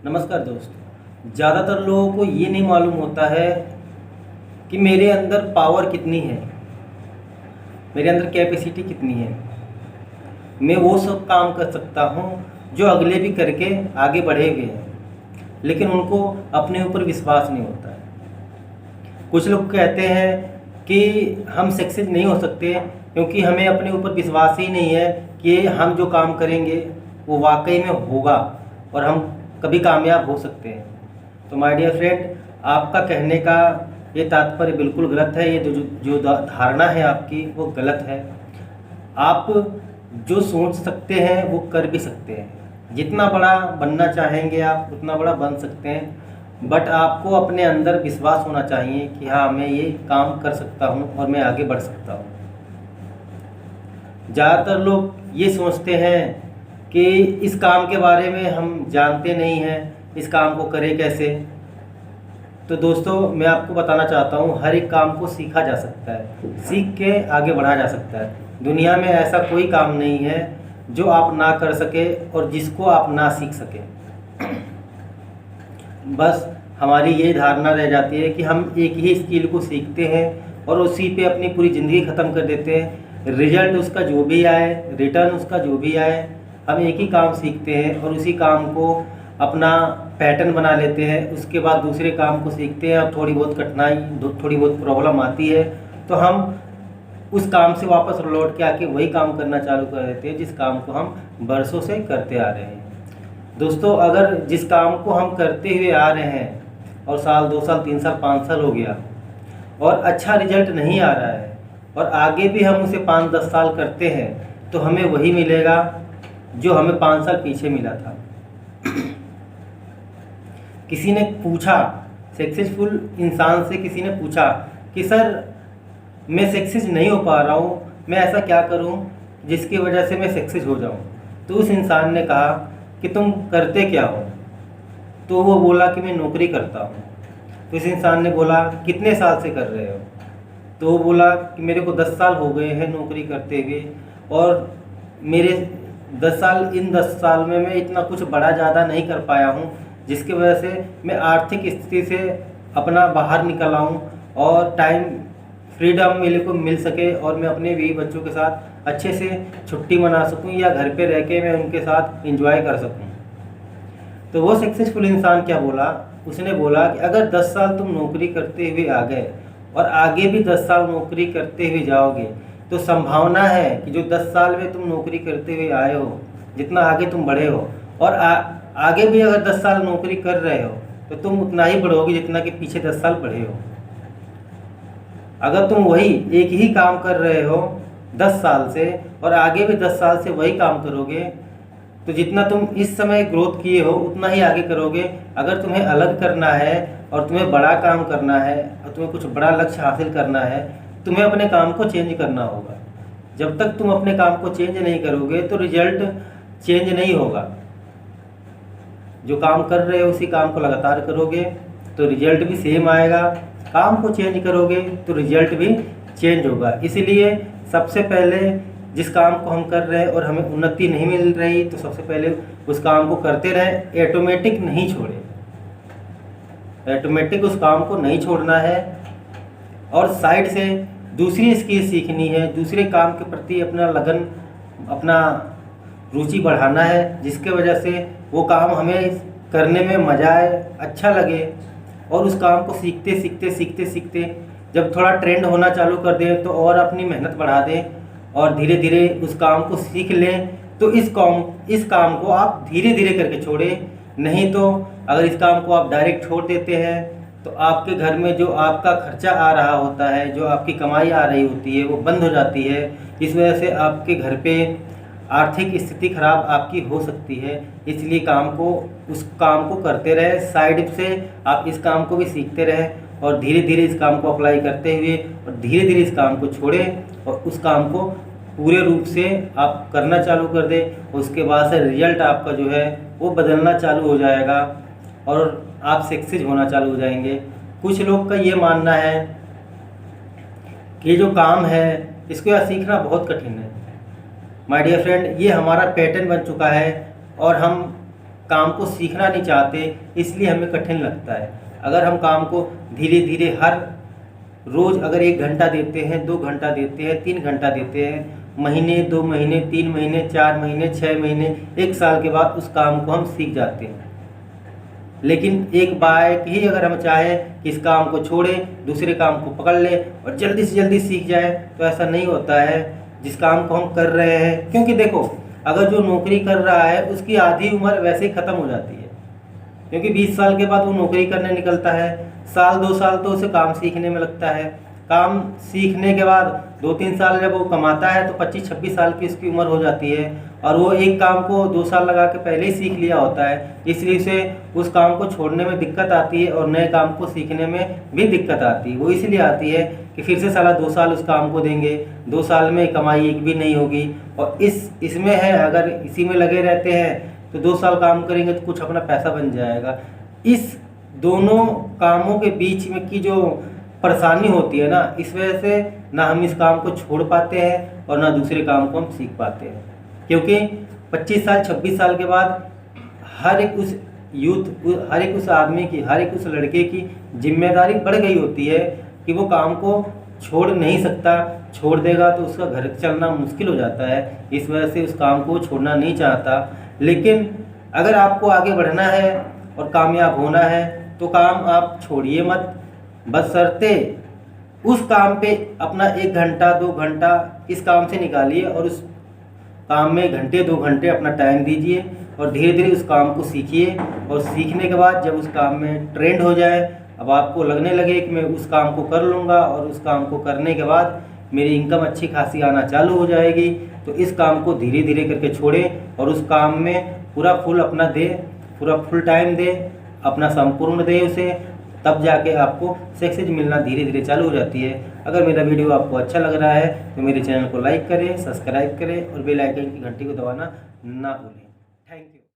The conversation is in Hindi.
नमस्कार दोस्त। ज़्यादातर लोगों को ये नहीं मालूम होता है कि मेरे अंदर पावर कितनी है, मेरे अंदर कैपेसिटी कितनी है। मैं वो सब काम कर सकता हूँ जो अगले भी करके आगे बढ़े हुए हैं, लेकिन उनको अपने ऊपर विश्वास नहीं होता है। कुछ लोग कहते हैं कि हम सक्सेस नहीं हो सकते क्योंकि हमें अपने ऊपर विश्वास ही नहीं है कि हम जो काम करेंगे वो वाकई में होगा और हम कभी कामयाब हो सकते हैं। तो माय डियर फ्रेंड, आपका कहने का ये तात्पर्य बिल्कुल गलत है। ये जो धारणा है आपकी वो गलत है। आप जो सोच सकते हैं वो कर भी सकते हैं। जितना बड़ा बनना चाहेंगे आप उतना बड़ा बन सकते हैं, बट आपको अपने अंदर विश्वास होना चाहिए कि हाँ, मैं ये काम कर सकता हूँ और मैं आगे बढ़ सकता हूँ। ज़्यादातर लोग ये सोचते हैं कि इस काम के बारे में हम जानते नहीं हैं, इस काम को करें कैसे। तो दोस्तों, मैं आपको बताना चाहता हूँ, हर एक काम को सीखा जा सकता है, सीख के आगे बढ़ा जा सकता है। दुनिया में ऐसा कोई काम नहीं है जो आप ना कर सके और जिसको आप ना सीख सके। बस हमारी ये धारणा रह जाती है कि हम एक ही स्किल को सीखते हैं और उसी पे अपनी पूरी ज़िंदगी ख़त्म कर देते हैं। रिजल्ट उसका जो भी आए, रिटर्न उसका जो भी आए, हम एक ही काम सीखते हैं और उसी काम को अपना पैटर्न बना लेते हैं। उसके बाद दूसरे काम को सीखते हैं और थोड़ी बहुत कठिनाई, थोड़ी बहुत प्रॉब्लम आती है तो हम उस काम से वापस लौट के आके वही काम करना चालू कर देते हैं जिस काम को हम बरसों से करते आ रहे हैं। दोस्तों, अगर जिस काम को हम करते हुए आ रहे हैं और साल, 2 साल, 3 साल, 5 साल हो गया और अच्छा रिजल्ट नहीं आ रहा है और आगे भी हम उसे 5-10 साल करते हैं तो हमें वही मिलेगा जो हमें 5 साल पीछे मिला था। किसी ने पूछा, सक्सेसफुल इंसान से किसी ने पूछा कि सर, मैं सक्सेस नहीं हो पा रहा हूँ, मैं ऐसा क्या करूँ जिसकी वजह से मैं सक्सेस हो जाऊँ। तो उस इंसान ने कहा कि तुम करते क्या हो? तो वो बोला कि मैं नौकरी करता हूँ। तो इस इंसान ने बोला, कितने साल से कर रहे हो? तो वो बोला कि मेरे को 10 साल हो गए हैं नौकरी करते हुए और मेरे 10 साल, इन 10 साल में मैं इतना कुछ बड़ा ज़्यादा नहीं कर पाया हूँ जिसकी वजह से मैं आर्थिक स्थिति से अपना बाहर निकल आऊँ और टाइम फ्रीडम मेरे को मिल सके और मैं अपने बीवी बच्चों के साथ अच्छे से छुट्टी मना सकूं या घर पे रह के मैं उनके साथ एंजॉय कर सकूं। तो वो सक्सेसफुल इंसान क्या बोला? उसने बोला कि अगर 10 साल तुम नौकरी करते हुए आ गए और आगे भी 10 साल नौकरी करते हुए जाओगे तो संभावना है कि जो 10 साल में तुम नौकरी करते हुए आए हो, जितना आगे तुम बढ़े हो और आगे भी अगर 10 साल नौकरी कर रहे हो तो तुम उतना ही बढ़ोगे जितना कि पीछे 10 साल बढ़े हो। अगर तुम वही एक ही काम कर रहे हो 10 साल से और आगे भी 10 साल से वही काम करोगे तो जितना तुम इस समय ग्रोथ किए हो उतना ही आगे करोगे। अगर तुम्हें अलग करना है और तुम्हें बड़ा काम करना है और तुम्हें कुछ बड़ा लक्ष्य हासिल करना है, तुम्हें अपने काम को चेंज करना होगा। जब तक तुम अपने काम को चेंज नहीं करोगे तो रिजल्ट चेंज नहीं होगा। जो काम कर रहे हो उसी काम को लगातार करोगे तो रिजल्ट भी सेम आएगा। काम को चेंज करोगे तो रिजल्ट भी चेंज होगा। इसलिए सबसे पहले जिस काम को हम कर रहे हैं और हमें उन्नति नहीं मिल रही तो सबसे पहले उस काम को करते रहें, ऑटोमेटिक नहीं छोड़ें। ऑटोमेटिक उस काम को नहीं छोड़ना है और साइड से दूसरी स्किल सीखनी है, दूसरे काम के प्रति अपना लगन, अपना रुचि बढ़ाना है जिसके वजह से वो काम हमें करने में मज़ा आए, अच्छा लगे और उस काम को सीखते सीखते सीखते सीखते जब थोड़ा ट्रेंड होना चालू कर दें तो और अपनी मेहनत बढ़ा दें और धीरे धीरे उस काम को सीख लें। तो इस काम को आप धीरे धीरे करके छोड़ें। नहीं तो अगर इस काम को आप डायरेक्ट छोड़ देते हैं तो आपके घर में जो आपका खर्चा आ रहा होता है, जो आपकी कमाई आ रही होती है, वो बंद हो जाती है। इस वजह से आपके घर पे आर्थिक स्थिति खराब आपकी हो सकती है। इसलिए उस काम को करते रहे, साइड से आप इस काम को भी सीखते रहें और धीरे धीरे इस काम को अप्लाई करते हुए और धीरे धीरे इस काम को छोड़ें और उस काम को पूरे रूप से आप करना चालू कर दें। उसके बाद से रिजल्ट आपका जो है वो बदलना चालू हो जाएगा और आप सक्सेस होना चालू हो जाएंगे। कुछ लोग का ये मानना है कि जो काम है इसको यार सीखना बहुत कठिन है। माय डियर फ्रेंड, ये हमारा पैटर्न बन चुका है और हम काम को सीखना नहीं चाहते, इसलिए हमें कठिन लगता है। अगर हम काम को धीरे धीरे हर रोज़ अगर 1 घंटा देते हैं, 2 घंटा देते हैं, 3 घंटा देते हैं, महीने, 2 महीने, 3 महीने, 4 महीने, 6 महीने, 1 साल के बाद उस काम को हम सीख जाते हैं। लेकिन एक बार ही अगर हम चाहें कि इस काम को छोड़ें, दूसरे काम को पकड़ ले और जल्दी से जल्दी सीख जाए, तो ऐसा नहीं होता है जिस काम को हम कर रहे हैं। क्योंकि देखो, अगर जो नौकरी कर रहा है उसकी आधी उम्र वैसे ही ख़त्म हो जाती है, क्योंकि 20 साल के बाद वो नौकरी करने निकलता है। साल 2 साल तो उसे काम सीखने में लगता है। काम सीखने के बाद 2-3 साल जब वो कमाता है तो 25-26 साल की उसकी उम्र हो जाती है, और वो एक काम को 2 साल लगा के पहले ही सीख लिया होता है, इसलिए उसे उस काम को छोड़ने में दिक्कत आती है और नए काम को सीखने में भी दिक्कत आती है। वो इसलिए आती है कि फिर से साला 2 साल उस काम को देंगे, 2 साल में कमाई एक भी नहीं होगी। और इसमें है, अगर इसी में लगे रहते हैं तो 2 साल काम करेंगे तो कुछ अपना पैसा बन जाएगा। इस दोनों कामों के बीच में की जो परेशानी होती है ना, इस वजह से ना हम इस काम को छोड़ पाते हैं और ना दूसरे काम को हम सीख पाते हैं। क्योंकि 25 साल 26 साल के बाद हर एक उस आदमी की, हर एक उस लड़के की जिम्मेदारी बढ़ गई होती है कि वो काम को छोड़ नहीं सकता। छोड़ देगा तो उसका घर चलना मुश्किल हो जाता है, इस वजह से उस काम को छोड़ना नहीं चाहता। लेकिन अगर आपको आगे बढ़ना है और कामयाब होना है तो काम आप छोड़िए मत, बशर्ते उस काम पे अपना 1 घंटा 2 घंटा इस काम से निकालिए और उस काम में घंटे 2 घंटे अपना टाइम दीजिए और धीरे धीरे उस काम को सीखिए। और सीखने के बाद जब उस काम में ट्रेंड हो जाए, अब आपको लगने लगे कि मैं उस काम को कर लूँगा और उस काम को करने के बाद मेरी इनकम अच्छी खासी आना चालू हो जाएगी, तो इस काम को धीरे धीरे करके छोड़ें और उस काम में पूरा फुल टाइम दे, अपना संपूर्ण दे उसे, तब जाके आपको सक्सेस मिलना धीरे धीरे चालू हो जाती है। अगर मेरा वीडियो आपको अच्छा लग रहा है तो मेरे चैनल को लाइक करें, सब्सक्राइब करें और बेल आइकन की घंटी को दबाना ना भूलें। Thank you.